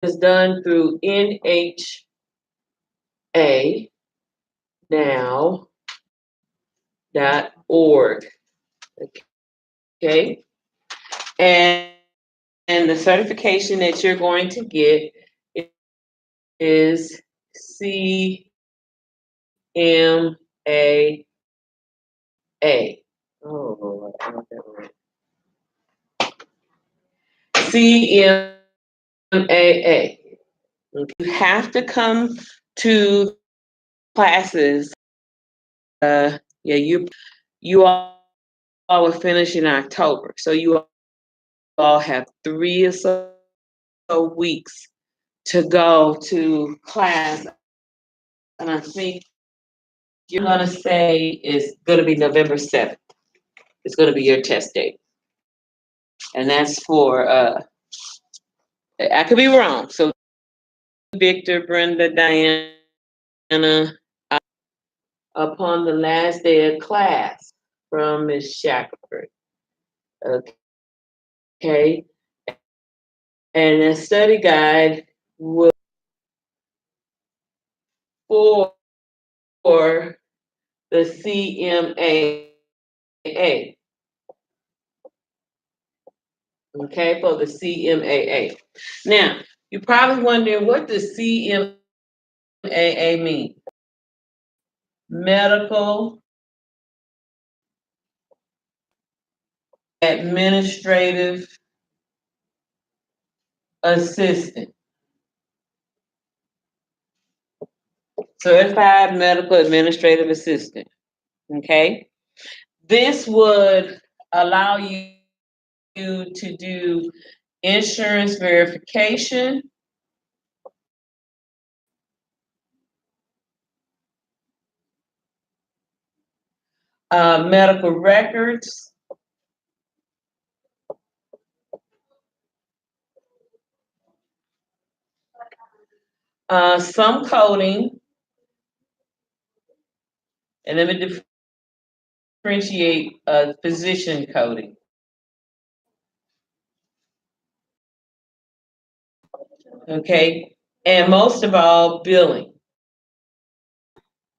is done through nhanow.org. Okay. And the certification that you're going to get is CMAA. Oh, Lord, I got that right. CMAA. You have to come to classes. Yeah, you all will finish in October, so you all have 3 or so weeks to go to class, and I think you're gonna say it's gonna be November 7th. It's gonna be your test date, and that's for I could be wrong. So Victor, Brenda, Diana, upon the last day of class from Ms. Shackelford. Okay, and the study guide will for the CMAA. Okay, for the CMAA. Now, you're probably wondering, what does CMAA mean? Medical Administrative Assistant. Certified Medical Administrative Assistant. Okay? This would allow you to do insurance verification, medical records, some coding, and let me differentiate physician coding. Okay, and most of all, billing.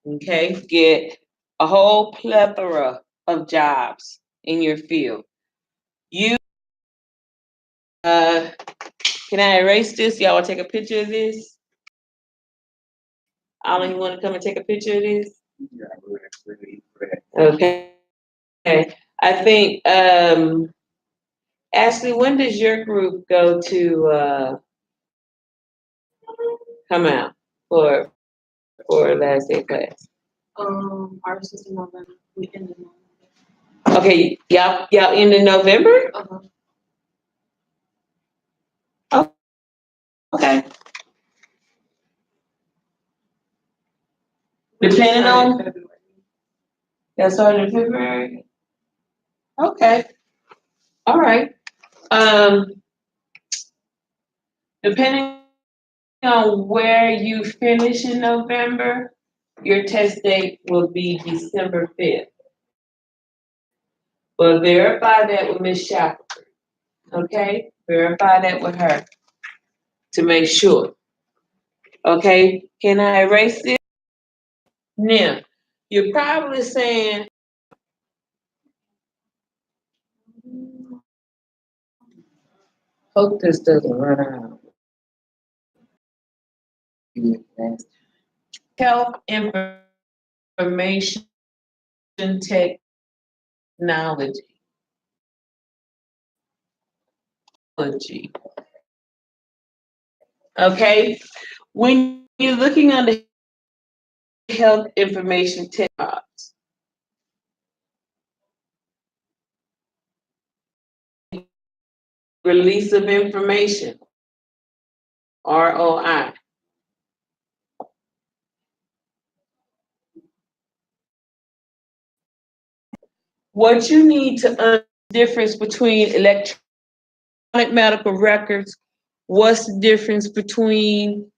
Okay, get a whole plethora of jobs in your field. You, can I erase this? Y'all want to take a picture of this? All you want to come and take a picture of this? Okay. I think, Ashley, when does your group go to come out for last day class? Ours is in November. We end in November. Okay, y'all end in November? Oh, okay. Depending on, that started in February? Okay, all right. Depending on where you finish in November, your test date will be December 5th. But verify that with Ms. Shackelford, okay? Verify that with her to make sure. Okay, can I erase this? Now, you're probably saying, hope this doesn't run out. Health information technology. Okay, when you're looking under health information technology, release of information, ROI. What you need to understand the difference between electronic medical records, what's the difference between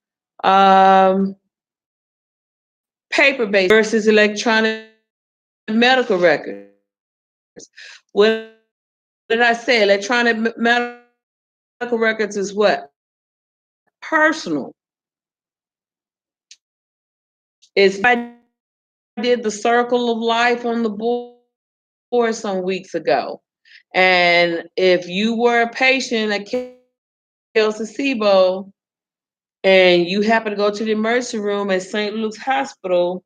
paper-based versus electronic medical records. What did I say? Electronic medical records is what? personal. It's I did the circle of life on the board some weeks ago. And if you were a patient at Kelsey Sibo and you happen to go to the emergency room at St. Luke's Hospital,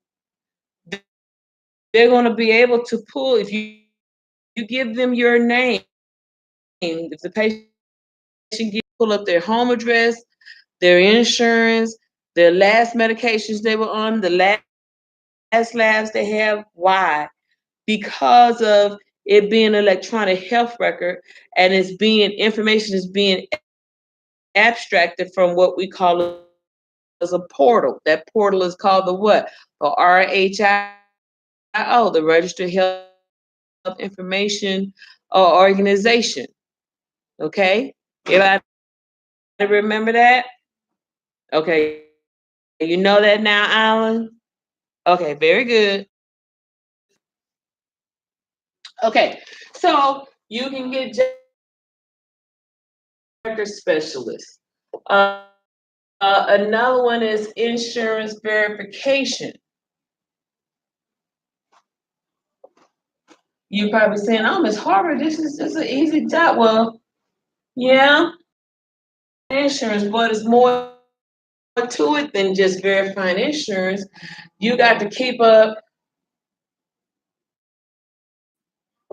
they're going to be able to pull, if you give them your name, if the patient pull up their home address, their insurance, their last medications they were on, the last labs they have. Why? Because of it being an electronic health record, and information is being abstracted from what we call as a portal. That portal is called the what? The RHIO, the Registered Health Information Organization. Okay? Everybody remember that? Okay. You know that now, Alan? Okay, very good. Okay, so you can get record specialist. Another one is insurance verification. You're probably saying, "Oh, Miss Harvard, this is just an easy job." Well, yeah, insurance, but it's more to it than just verifying insurance. You got to keep up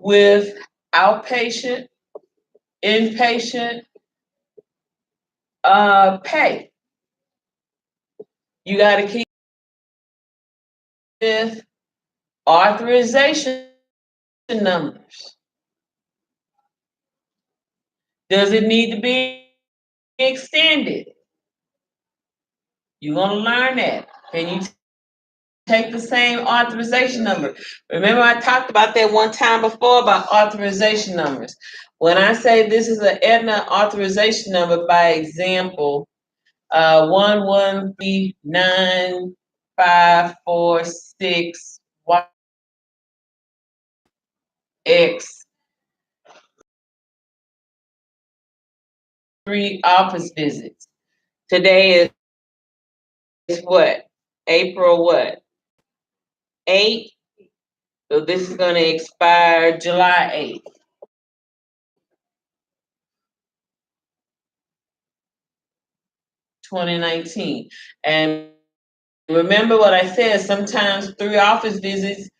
with outpatient, inpatient pay. You got to keep with authorization numbers. Does it need to be extended? You're going to learn that. Can you take the same authorization number? Remember, I talked about that one time before about authorization numbers. When I say this is an Aetna authorization number, by example, 113956 X 3 office visits. Today is what? April what? 8th. So this is going to expire July 8th. 2019. And remember what I said, sometimes 3 office visits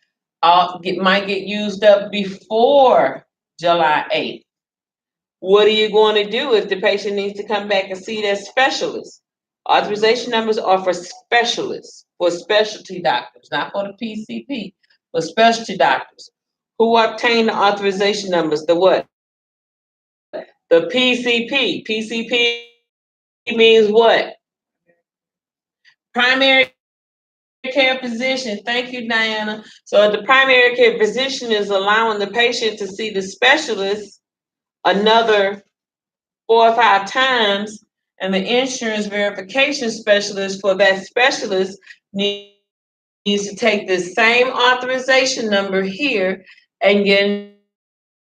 might get used up before July 8th. What are you going to do if the patient needs to come back and see their specialist? Authorization numbers are for specialists, for specialty doctors, not for the PCP, but specialty doctors. Who obtain the authorization numbers? The what? The PCP. PCP means what? Primary care physician. Thank you, Diana. So the primary care physician is allowing the patient to see the specialist another 4 or 5 times, and the insurance verification specialist for that specialist needs to take the same authorization number here and get an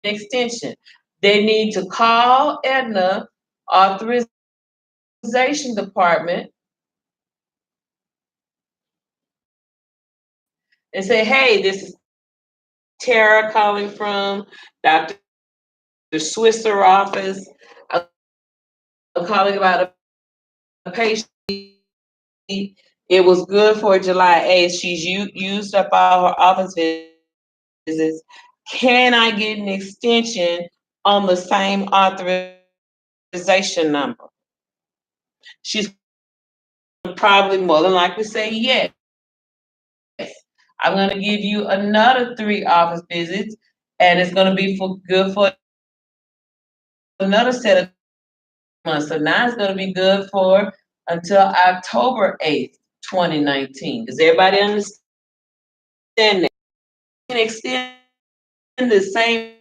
extension. They need to call Aetna authorization department and say, "Hey, this is Tara calling from Dr. Swisser office. I'm calling about a patient. It was good for July 8th. She's used up all her office visits. Can I get an extension on the same authorization number?" She's probably more than likely say yes. I'm going to give you another 3 office visits, and it's going to be good for another set of months. So now it's going to be good for until October 8th, 2019. Does everybody understand that? You can extend the same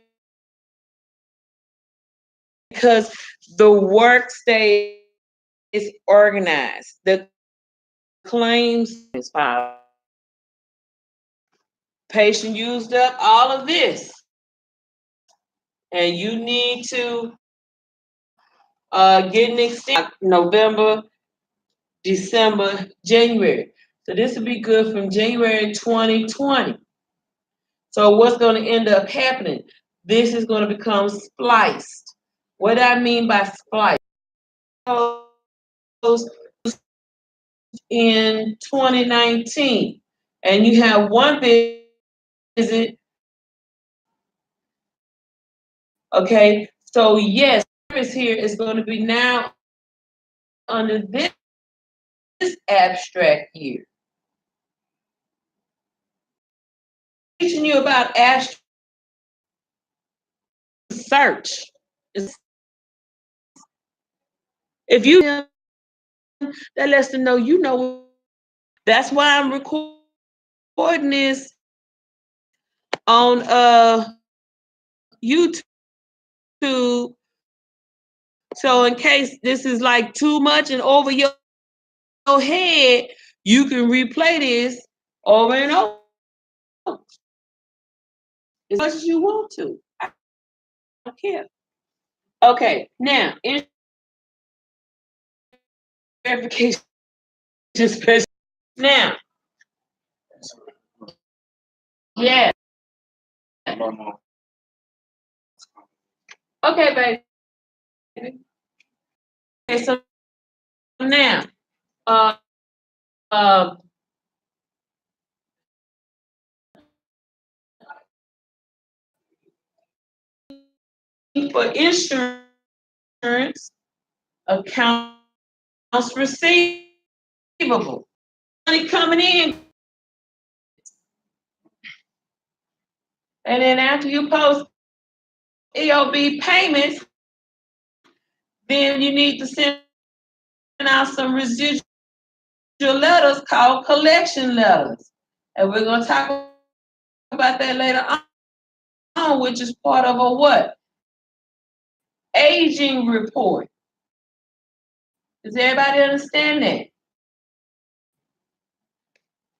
because the work stays organized. The claims is filed. Patient used up all of this, and you need to get an extension November December, January. So this will be good from January 2020. So what's going to end up happening? This is going to become spliced. What do I mean by spliced? In 2019, and you have one visit. Okay, so yes, service here is going to be now under this abstract year. Teaching you about abstract search. If you that lets them know you know. That's why I'm recording this on YouTube. So in case this is like too much and over your head, you can replay this over and over as much as you want to. I don't care. Okay, now in verification special. Now, yeah. Okay, baby. Okay, so now, uh, uh, for insurance, accounts receivable, money coming in, and then after you post EOB payments, then you need to send out some residual letters called collection letters, and we're going to talk about that later on, which is part of a what? Aging report. Does everybody understand that?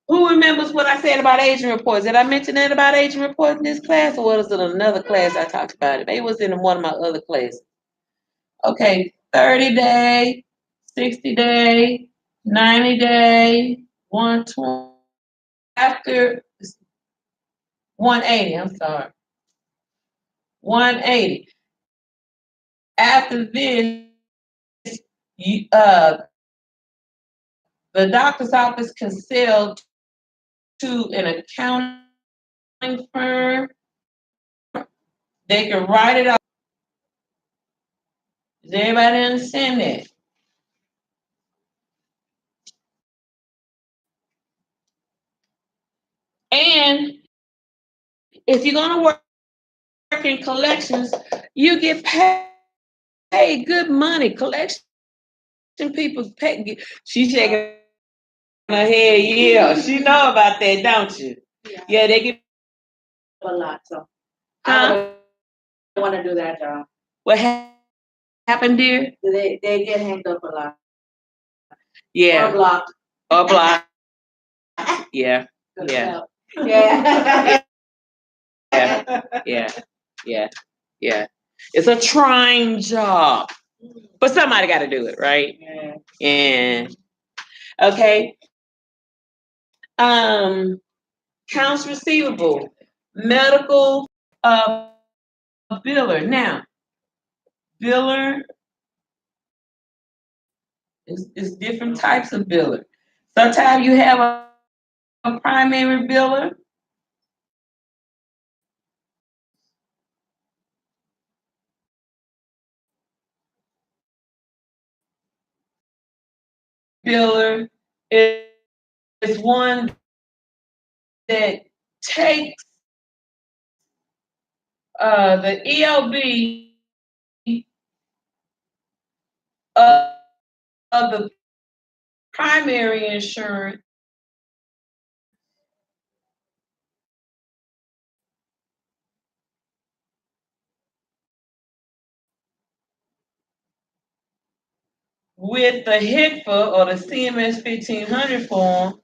Who remembers what I said about aging reports? Did I mention that about aging reports in this class, or was it another class I talked about it? Maybe it was in one of my other classes. Okay, 30-day, 60-day, 90-day, 120, after 180, I'm sorry. 180. After this, the doctor's office can sell to an accounting firm. They can write it off. Does everybody understand that? And if you're going to work in collections, you get paid good money. Collection people pay. She's shaking her head. Yeah, she know about that, don't you? Yeah, they get A lot, so I don't want to do that job. What happened, dear? They get hanged up a lot. Yeah. Or blocked. Or blocked. Yeah. Yeah. Yeah. Yeah. Yeah. Yeah. It's a trying job. But somebody got to do it, right? Yeah. And okay. Accounts receivable, medical biller. Now, biller is different types of biller. Sometimes you have a primary biller. Biller is one that takes the ELB of the primary insurance with the HICFA or the CMS 1500 form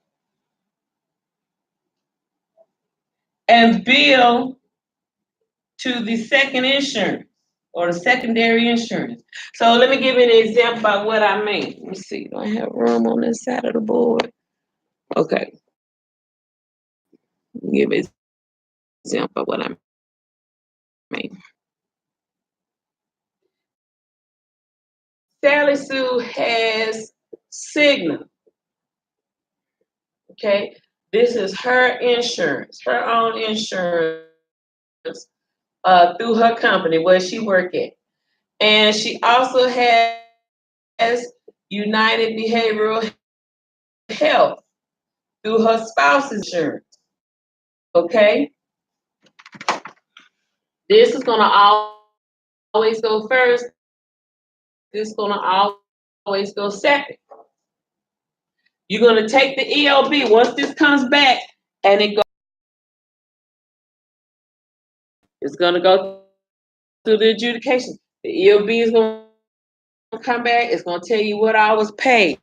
and bill to the second insurance. or the secondary insurance. So let me give you an example about what I mean. Let me see. Do I have room on this side of the board? Okay. Give me an example of what I mean. Sally Sue has Cigna. Okay. This is her insurance, her own insurance through her company where she work at. And she also has United Behavioral Health through her spouse's insurance. Okay? This is gonna always go first. This is gonna always go second. You're gonna take the ELB once this comes back, and it's gonna go through the adjudication. The ELB is gonna come back. It's gonna tell you what I was paid.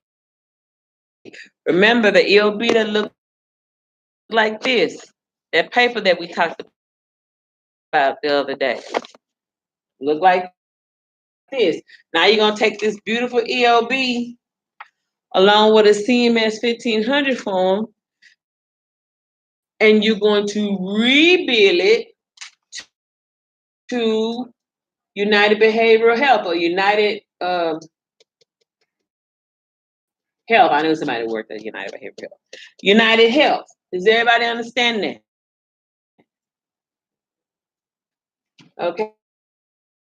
Remember the ELB that look like this, that paper that we talked about the other day. Look like this. Now you're gonna take this beautiful ELB along with a CMS 1500 form, and you're going to rebill it to United Behavioral Health or United Health. I know somebody who worked at United Behavioral Health. United Health. Does everybody understand that? Okay,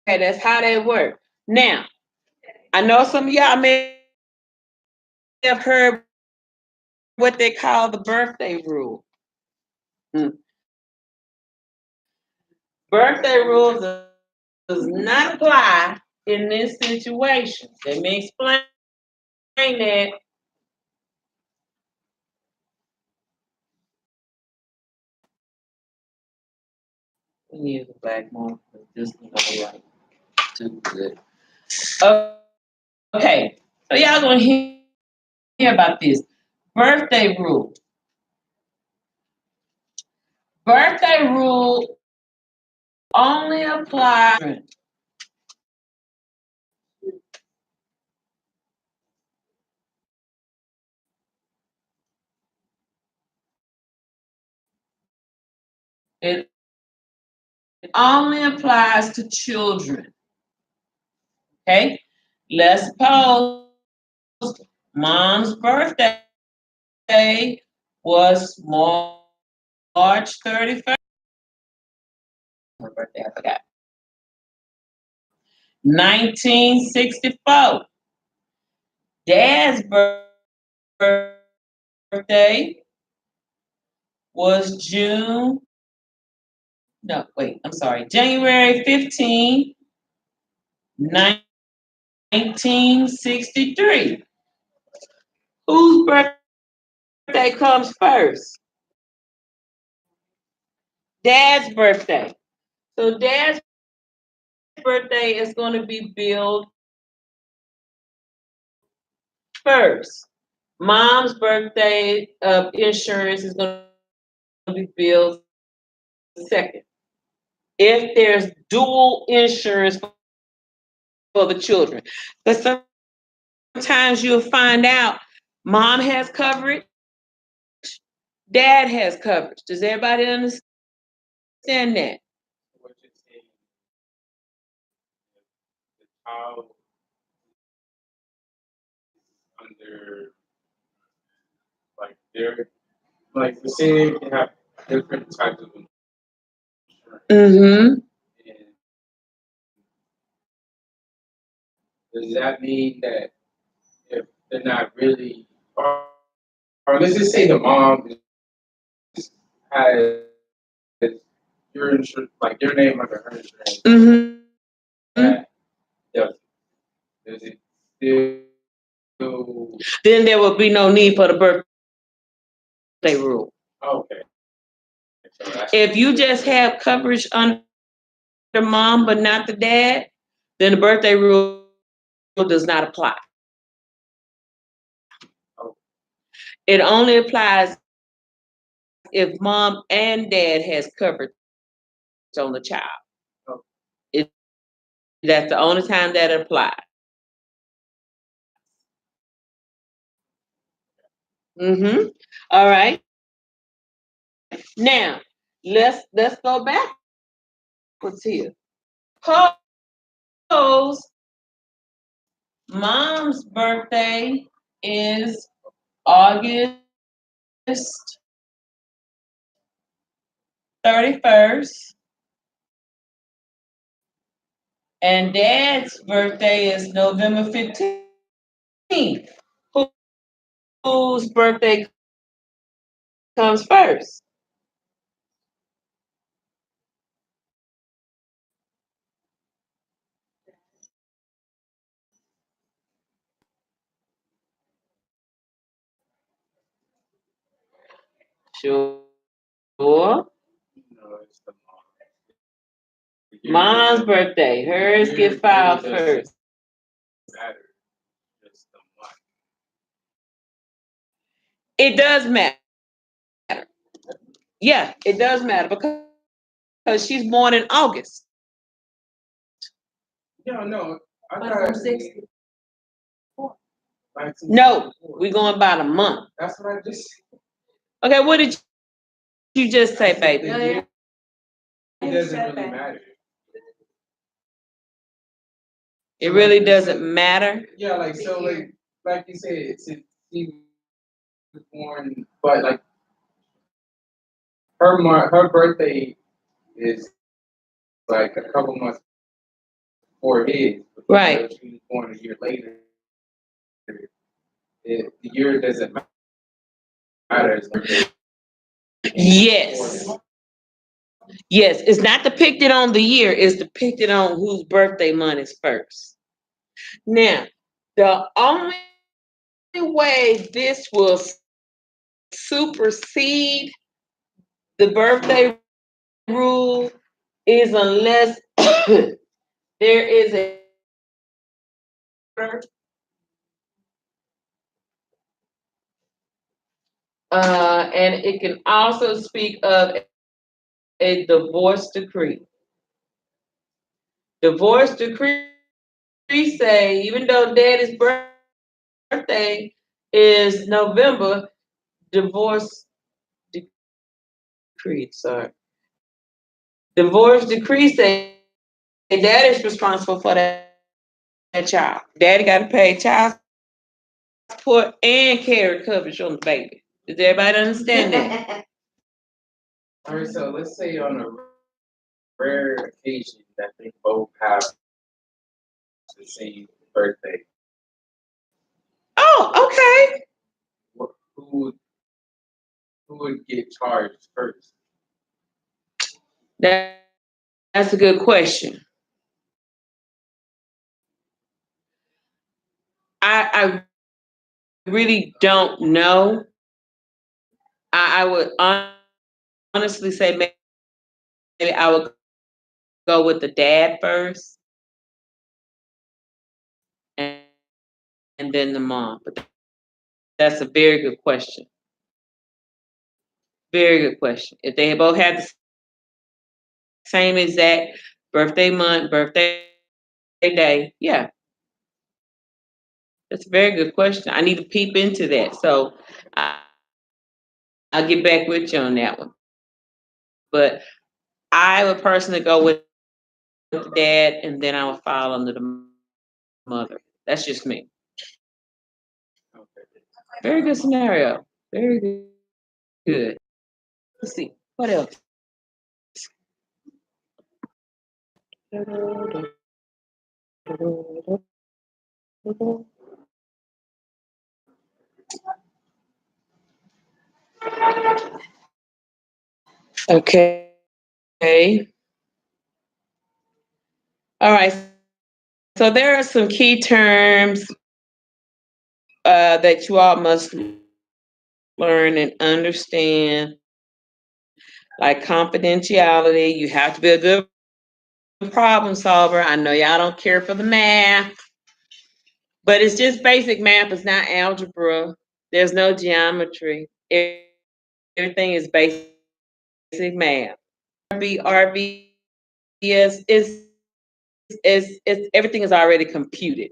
that's how that works. Now, I know some of y'all may have heard what they call the birthday rule. Birthday rule does not apply in this situation. Let me explain that. We need the black marker. This is not right. Too good. Okay, so y'all gonna hear about this birthday rule. Birthday rule only applies. It only applies to children. Okay, let's suppose mom's birthday was March 31st. Her birthday, I forgot. 1964. Dad's birthday was January 15, 1963. Whose birthday comes first? Dad's birthday. So Dad's birthday is going to be billed first. Mom's birthday insurance is going to be billed second. If there's dual insurance for the children. But sometimes you'll find out mom has coverage, dad has coverage. Does everybody understand that? What you're saying, the child under like they're like the same they have different types of insurance. Mm-hmm. And does that mean that if they're not really or let's just say the mom has your insurance like your name under her insurance Mm-hmm. that does it still Then there will be no need for the birthday rule. okay. So If you just have coverage under mom but not the dad, then the birthday rule does not apply. It only applies if mom and dad has coverage on the child. It That's the only time that applies. Mm-hmm. All right. Now, let's go backwards here. Suppose mom's birthday is August 31st, and dad's birthday is November 15th. Who- Whose birthday comes first? Sure. No, it's the mom. The year Mom's doesn't- birthday. Hers year- get filed year doesn't first. matter. Just the month. It does matter. Yeah, it does matter because she's born in August. Yeah, no. I But thought from 60. No, we're going by the month. That's what I just. Okay, what did you just say, I said baby? the year doesn't really matter. It really doesn't matter. Yeah, like so, like you said, since she was born, but like her birthday is like a couple months before his. Right. She was born a year later. The year doesn't matter. It's birthday. Yes. Yes, it's not depicted on the year, it's depicted on whose birthday month is first. Now, the only way this will supersede the birthday rule is unless there is a and it can also speak of a divorce decree. Divorce decree say even though daddy's birthday is November, divorce decree, sorry. Divorce decree say daddy's responsible for that child. Daddy got to pay child support and carry coverage on the baby. Does everybody understand that? All right, so let's say on a rare occasion that they both have the same birthday. Oh, okay. Who would get charged first? That's a good question. I really don't know. I would honestly say maybe I would go with the dad first and, and then the mom. But that's a very good question. Very good question. If they both have the same exact birthday month, birthday day, yeah, that's a very good question. I need to peep into that. So I'll get back with you on that one. But I would personally go with the dad, and then I would follow under the mother. That's just me. Okay. Very good scenario. Very good. Let's see. What else? Okay. All right. So there are some key terms that you all must learn and understand, like confidentiality. You have to be a good problem solver. I know y'all don't care for the math, but it's just basic math. It's not algebra. There's no geometry. Everything is basic math. RBS is it's everything is already computed.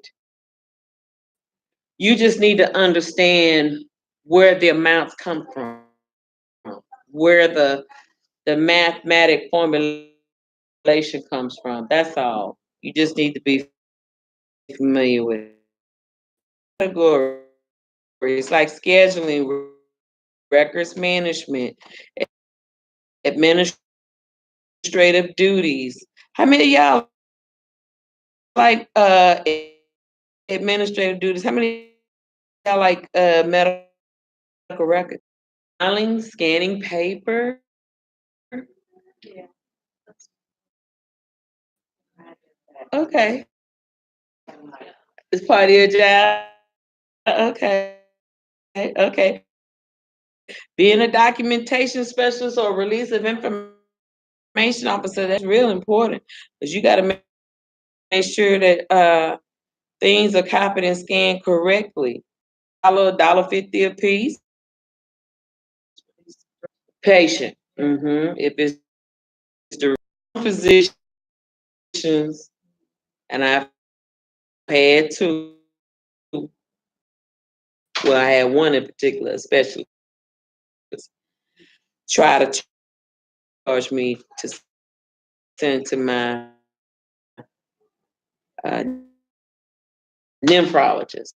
You just need to understand where the amounts come from, where the mathematic formulation comes from. That's all. You just need to be familiar with it. Category. It's like scheduling, records management, administrative duties. How many of y'all like administrative duties? How many of y'all like medical records? Filing, scanning paper. Yeah. Okay. It's part of your job. Okay. Okay. Being a documentation specialist or release of information officer, that's real important because you got to make sure that things are copied and scanned correctly. $1.50 a piece. Patient. If it's the physicians, and I've had two. Well, I had one in particular, especially try to charge me to send to my nephrologist.